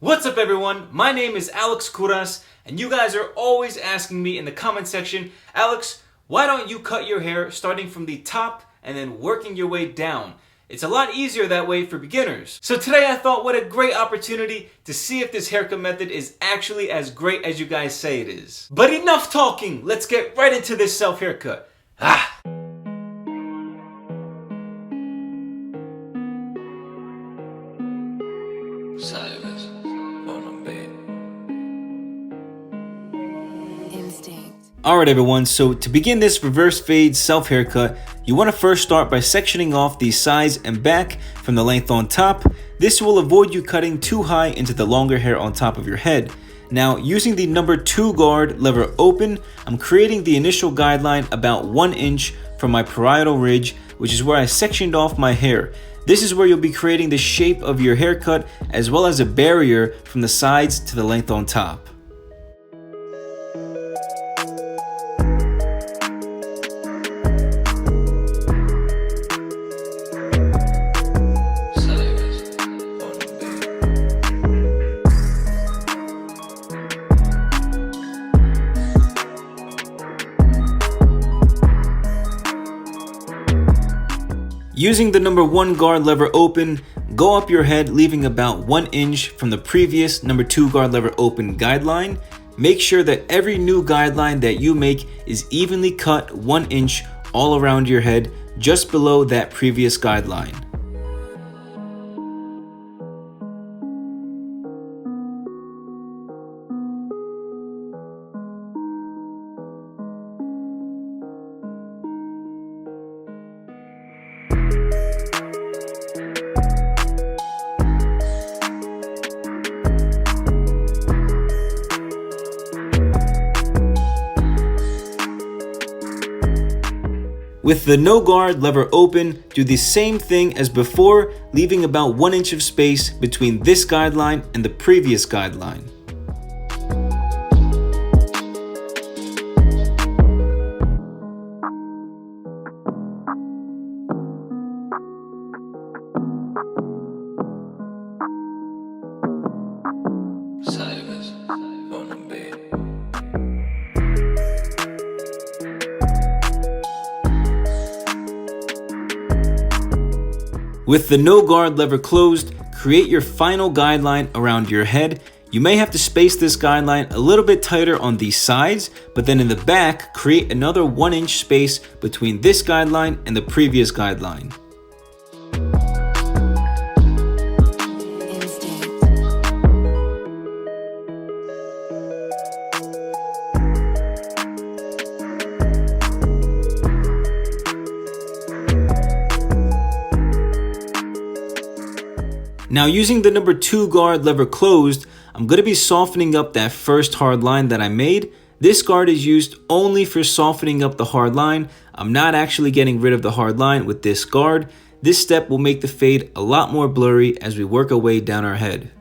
What's up everyone, my name is Alex Kouras, and you guys are always asking me in the comment section, Alex, why don't you cut your hair starting from the top and then working your way down? It's a lot easier that way for beginners. So today I thought what a great opportunity to see if this haircut method is actually as great as you guys say it is. But enough talking, let's get right into this self haircut. Alright everyone, so to begin this reverse fade self haircut, you want to first start by sectioning off the sides and back from the length on top. This will avoid you cutting too high into the longer hair on top of your head. Now, using the number 2 guard lever open, I'm creating the initial guideline about 1 inch from my parietal ridge, which is where I sectioned off my hair. This is where you'll be creating the shape of your haircut as well as a barrier from the sides to the length on top. Using the number 1 guard lever open, go up your head leaving about 1 inch from the previous number 2 guard lever open guideline. Make sure that every new guideline that you make is evenly cut 1 inch all around your head, just below that previous guideline. With the no guard lever open, do the same thing as before, leaving about 1 inch of space between this guideline and the previous guideline. With the no guard lever closed, create your final guideline around your head. You may have to space this guideline a little bit tighter on these sides, but then in the back, create another 1 inch space between this guideline and the previous guideline. Now, using the number 2 guard lever closed, I'm going to be softening up that first hard line that I made. This guard is used only for softening up the hard line. I'm not actually getting rid of the hard line with this guard. This step will make the fade a lot more blurry as we work our way down our head.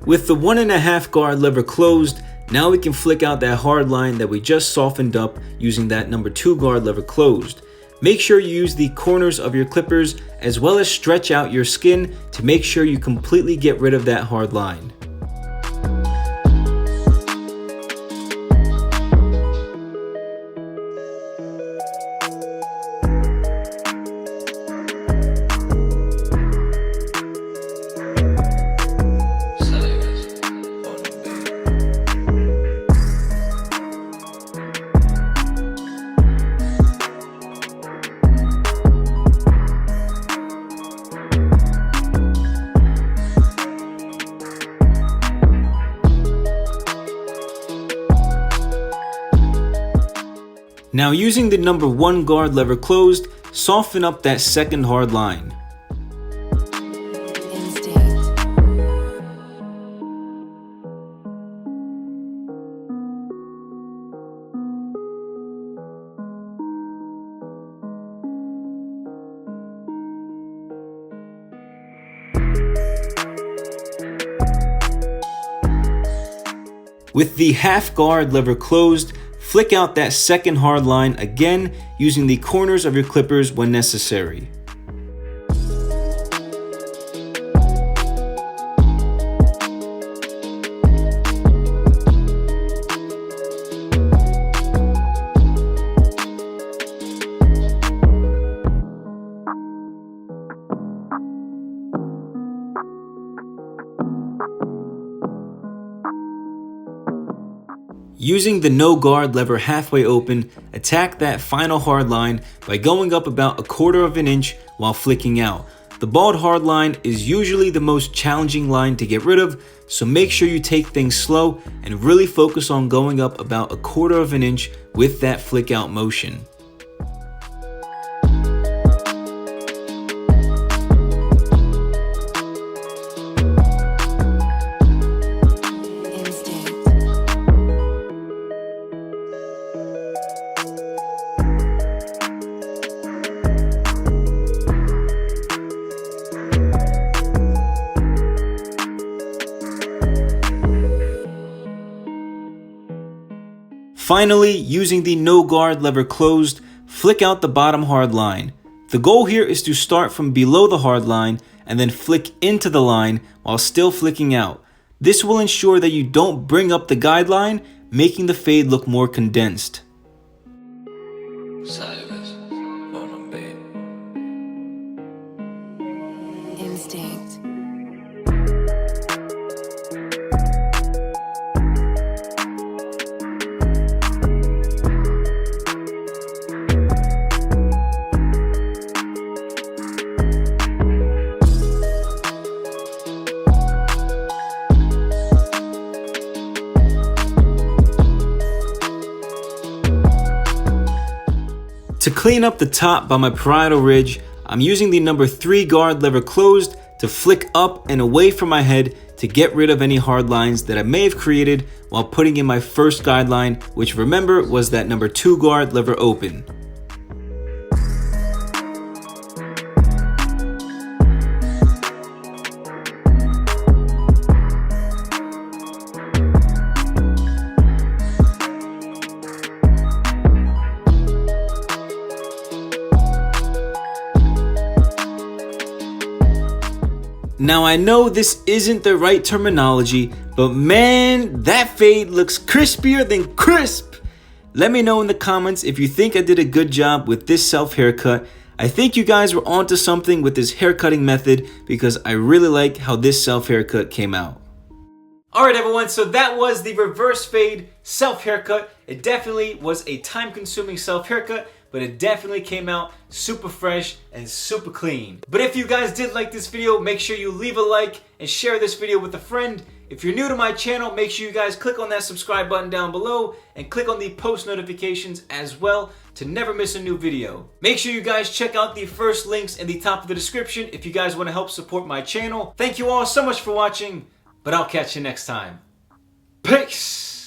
With the 1.5 guard lever closed, now we can flick out that hard line that we just softened up using that number 2 guard lever closed. Make sure you use the corners of your clippers as well as stretch out your skin to make sure you completely get rid of that hard line. Now, using the number 1 guard lever closed, soften up that second hard line. With the half guard lever closed, flick out that second hard line again using the corners of your clippers when necessary. Using the no guard lever halfway open, attack that final hard line by going up about 1/4 of an inch while flicking out. The bald hard line is usually the most challenging line to get rid of, so make sure you take things slow and really focus on going up about 1/4 of an inch with that flick out motion. Finally, using the no guard lever closed, flick out the bottom hard line. The goal here is to start from below the hard line and then flick into the line while still flicking out. This will ensure that you don't bring up the guideline, making the fade look more condensed. Instinct. To clean up the top by my parietal ridge, I'm using the number 3 guard lever closed to flick up and away from my head to get rid of any hard lines that I may have created while putting in my first guideline, which remember was that number 2 guard lever open. Now I know this isn't the right terminology, but man, that fade looks crispier than crisp. Let me know in the comments if you think I did a good job with this self haircut. I think you guys were onto something with this haircutting method because I really like how this self haircut came out. Alright everyone, so that was the reverse fade self haircut. It definitely was a time consuming self haircut, but it definitely came out super fresh and super clean. But if you guys did like this video, make sure you leave a like and share this video with a friend. If you're new to my channel, make sure you guys click on that subscribe button down below and click on the post notifications as well to never miss a new video. Make sure you guys check out the first links in the top of the description if you guys want to help support my channel. Thank you all so much for watching, but I'll catch you next time. Peace!